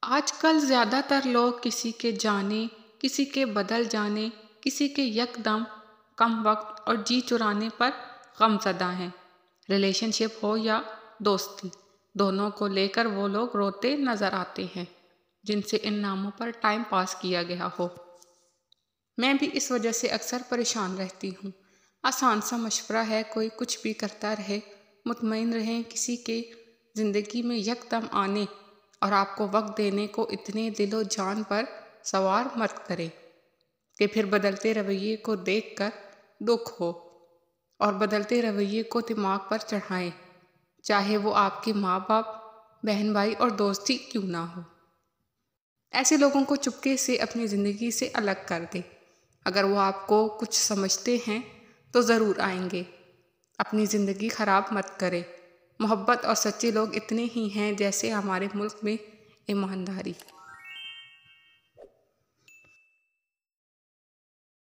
آج کل زیادہ تر لوگ کسی کے جانے، کسی کے بدل جانے، کسی کے یکدم کم وقت اور جی چرانے پر غم زدہ ہیں۔ ریلیشن شپ ہو یا دوستی، دونوں کو لے کر وہ لوگ روتے نظر آتے ہیں جن سے ان ناموں پر ٹائم پاس کیا گیا ہو۔ میں بھی اس وجہ سے اکثر پریشان رہتی ہوں۔ آسان سا مشورہ ہے، کوئی کچھ بھی کرتا رہے، مطمئن رہیں کسی کے زندگی میں یکدم آنے اور آپ کو وقت دینے کو اتنے دل و جان پر سوار مت کرے کہ پھر بدلتے رویے کو دیکھ کر دکھ ہو اور بدلتے رویے کو دماغ پر چڑھائیں، چاہے وہ آپ کے ماں باپ، بہن بھائی اور دوست ہی کیوں نہ ہو۔ ایسے لوگوں کو چپکے سے اپنی زندگی سے الگ کر دے۔ اگر وہ آپ کو کچھ سمجھتے ہیں تو ضرور آئیں گے۔ اپنی زندگی خراب مت کرے۔ محبت اور سچے لوگ اتنے ہی ہیں جیسے ہمارے ملک میں ایمانداری۔